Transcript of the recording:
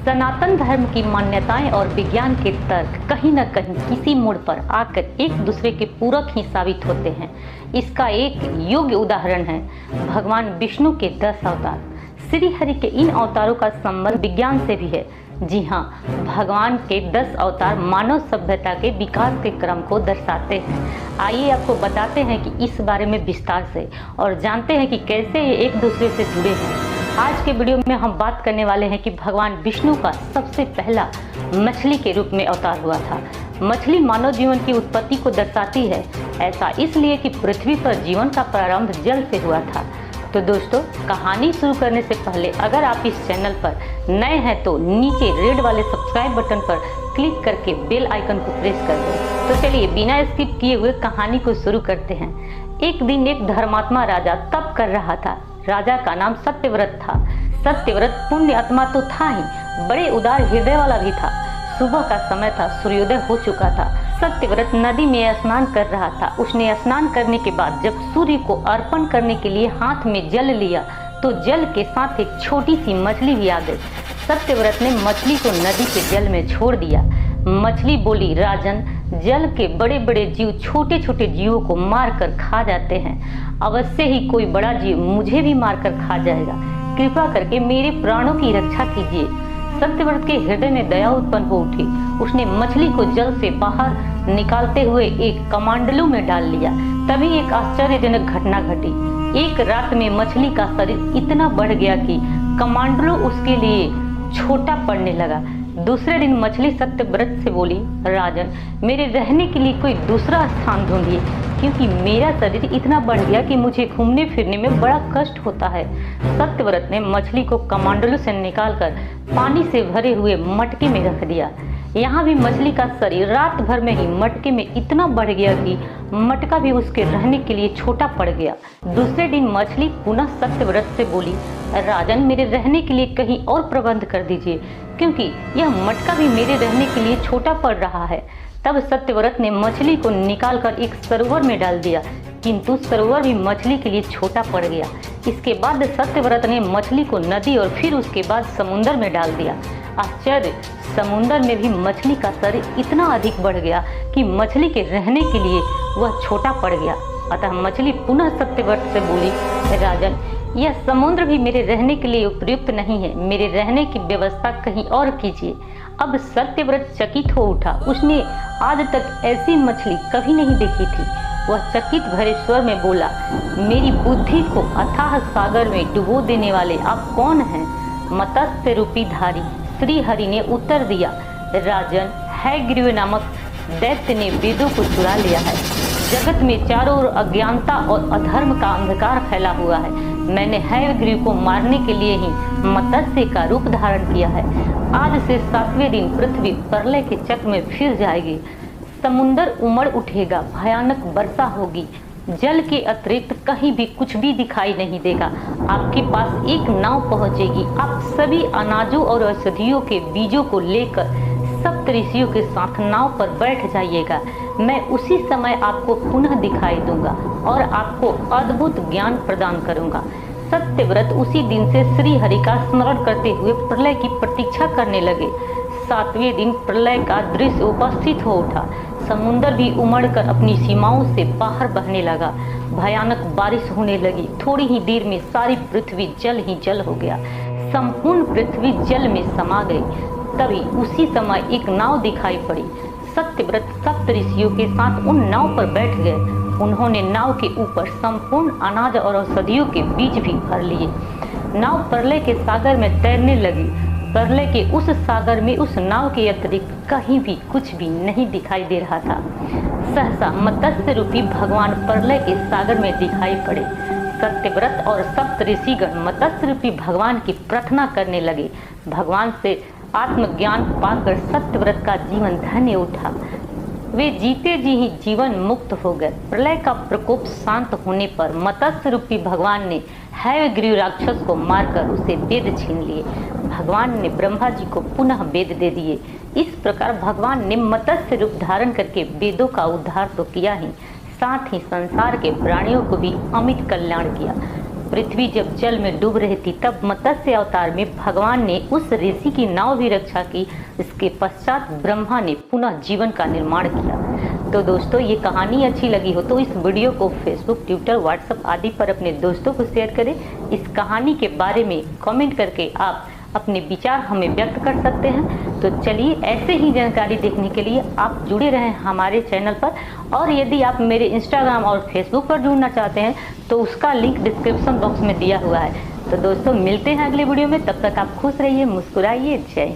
सनातन धर्म की मान्यताएं और विज्ञान के तर्क कहीं न कहीं किसी मोड़ पर आकर एक दूसरे के पूरक ही साबित होते हैं। इसका एक योग्य उदाहरण है भगवान विष्णु के 10 अवतार। श्री हरि के इन अवतारों का संबंध विज्ञान से भी है। जी हाँ, भगवान के 10 अवतार मानव सभ्यता के विकास के क्रम को दर्शाते हैं। आइए आपको बताते हैं कि इस बारे में विस्तार से और जानते हैं कि कैसे ये एक दूसरे से जुड़े हैं। आज के वीडियो में हम बात करने वाले हैं कि भगवान विष्णु का सबसे पहला मछली के रूप में अवतार हुआ था। मछली मानव जीवन की उत्पत्ति को दर्शाती है। ऐसा इसलिए कि पृथ्वी पर जीवन का प्रारंभ जल से हुआ था। तो दोस्तों, कहानी शुरू करने से पहले अगर आप इस चैनल पर नए हैं तो नीचे रेड वाले सब्सक्राइब बटन पर क्लिक करके बेल आइकन को प्रेस कर दें। तो चलिए बिना स्किप किए हुए कहानी को शुरू करते हैं। एक दिन एक धर्मात्मा राजा तप कर रहा था। राजा का नाम सत्यव्रत था। सत्यव्रत पुण्य आत्मा तो था ही, बड़े उदार हृदय वाला भी था। सुबह का समय था, सूर्योदय हो चुका था। सत्यव्रत नदी में स्नान कर रहा था। उसने स्नान करने के बाद जब सूर्य को अर्पण करने के लिए हाथ में जल लिया तो जल के साथ एक छोटी सी मछली भी आ गई। सत्यव्रत ने मछली को नदी के जल में छोड़ दिया। मछली बोली, राजन, जल के बड़े बड़े जीव छोटे छोटे जीवों को मार कर खा जाते हैं। अवश्य ही कोई बड़ा जीव मुझे भी मार कर खा जाएगा। कृपा करके मेरे प्राणों की रक्षा कीजिए। सत्यव्रत के हृदय में दया उत्पन्न हो उठी। उसने मछली को जल से बाहर निकालते हुए एक कमंडलू में डाल लिया। तभी एक आश्चर्यजनक घटना घटी। एक रात में मछली का शरीर इतना बढ़ गया कि कमंडलू उसके लिए छोटा पड़ने लगा। दूसरे दिन मछली सत्यव्रत से बोली, राजन, मेरे रहने के लिए कोई दूसरा स्थान ढूंढिए, क्योंकि मेरा शरीर इतना बढ़ गया कि मुझे घूमने फिरने में बड़ा कष्ट होता है। सत्यव्रत ने मछली को कमंडलू से निकालकर पानी से भरे हुए मटके में रख दिया। यहाँ भी मछली का शरीर रात भर में ही मटके में इतना बढ़ गया कि मटका भी उसके रहने के लिए छोटा पड़ गया। दूसरे दिन मछली पुनः सत्यव्रत से बोली, राजन, मेरे रहने के लिए कहीं और प्रबंध कर दीजिए, क्योंकि यह मटका भी मेरे रहने के लिए छोटा पड़ रहा है। तब सत्यव्रत ने मछली को निकालकर एक सरोवर में डाल दिया, किंतु सरोवर भी मछली के लिए छोटा पड़ गया। इसके बाद सत्यव्रत ने मछली को नदी और फिर उसके बाद समुद्र में डाल दिया। आश्चर्य, समुद्र में भी मछली का शरीर इतना अधिक बढ़ गया कि मछली के रहने के लिए वह छोटा पड़ गया। अतः मछली पुनः सत्यव्रत से बोली, राजन, यह समुद्र भी मेरे रहने के लिए उपयुक्त नहीं है। मेरे रहने की व्यवस्था कहीं और कीजिए। अब सत्यव्रत चकित हो उठा। उसने आज तक ऐसी मछली कभी नहीं देखी थी। वह चकित भरे स्वर में बोला, मेरी बुद्धि को अथाह सागर में डुबो देने वाले आप कौन हैं? मत्स्य रूपी धारी श्री हरि ने उत्तर दिया, राजन, हयग्रीव नामक दैत्य ने वेदों को चुरा लिया है। जगत में चारों ओर अज्ञानता और अधर्म का अंधकार फैला हुआ है। मैंने हयग्रीव को मारने के लिए ही मत्स्य का रूप धारण किया है। आज से 7वें दिन पृथ्वी प्रलय के चक्र में फिर जाएगी। समुद्र उमड़ उठेगा, भयानक वर्षा होगी। जल के अतिरिक्त कहीं भी कुछ भी दिखाई नहीं देगा। आपके पास एक नाव पहुंचेगी। आप सभी अनाजों और औषधियों के बीजों को लेकर सप्त ऋषियों के साथ नाव पर बैठ जाइएगा। मैं उसी समय आपको पुनः दिखाई दूंगा और आपको अद्भुत ज्ञान प्रदान करूंगा। सत्यव्रत उसी दिन से श्री हरि का स्मरण करते हुए प्रलय की प्रतीक्षा करने लगे। 7वें दिन प्रलय का दृश्य उपस्थित हो उठा। समुद्र भी उमड़कर अपनी सीमाओं से बाहर बहने लगा। भयानक बारिश होने लगी। थोड़ी ही देर में सारी पृथ्वी जल ही जल हो गया। संपूर्ण पृथ्वी जल में समा गई। तभी उसी समय एक नाव दिखाई पड़ी। सत्यव्रत सप्त ऋषियों के साथ उन नाव पर बैठ गए। उन्होंने नाव के ऊपर संपूर्ण अनाज और औषधियों के बीज भी भर लिए। नाव प्रलय के सागर में तैरने लगी। प्रलय के उस सागर में उस नाव के अतिरिक्त कहीं भी कुछ भी नहीं दिखाई दे रहा था। सहसा मत्स्य रूपी भगवान प्रलय के सागर में दिखाई पड़े। सत्यव्रत और सप्त ऋषिगण मत्स्य रूपी भगवान की प्रार्थना करने लगे। भगवान से आत्मज्ञान पाकर सत्यव्रत का जीवन धन्य उठा। वे जीते जी ही जीवन मुक्त हो गए। प्रलय का प्रकोप शांत होने पर मत्स्य रूपी भगवान ने हयग्रीव राक्षस को मारकर उसे वेद छीन लिए। भगवान ने ब्रह्मा जी को पुनः वेद दे दिए। इस प्रकार भगवान ने मत्स्य रूप धारण करके वेदों का उद्धार तो किया ही, साथ ही संसार के प्राणियों को भी अमित कल्याण किया। पृथ्वी जब जल में डूब रही थी तब मत्स्य अवतार में भगवान ने उस ऋषि की नाव भी रक्षा की। इसके पश्चात ब्रह्मा ने पुनः जीवन का निर्माण किया। तो दोस्तों, ये कहानी अच्छी लगी हो तो इस वीडियो को फेसबुक, ट्विटर, व्हाट्सएप आदि पर अपने दोस्तों को शेयर करें। इस कहानी के बारे में कमेंट करके आप अपने विचार हमें व्यक्त कर सकते हैं। तो चलिए, ऐसे ही जानकारी देखने के लिए आप जुड़े रहें हमारे चैनल पर। और यदि आप मेरे इंस्टाग्राम और फेसबुक पर जुड़ना चाहते हैं तो उसका लिंक डिस्क्रिप्शन बॉक्स में दिया हुआ है। तो दोस्तों, मिलते हैं अगले वीडियो में। तब तक आप खुश रहिए, मुस्कुराइए। जय हिंद।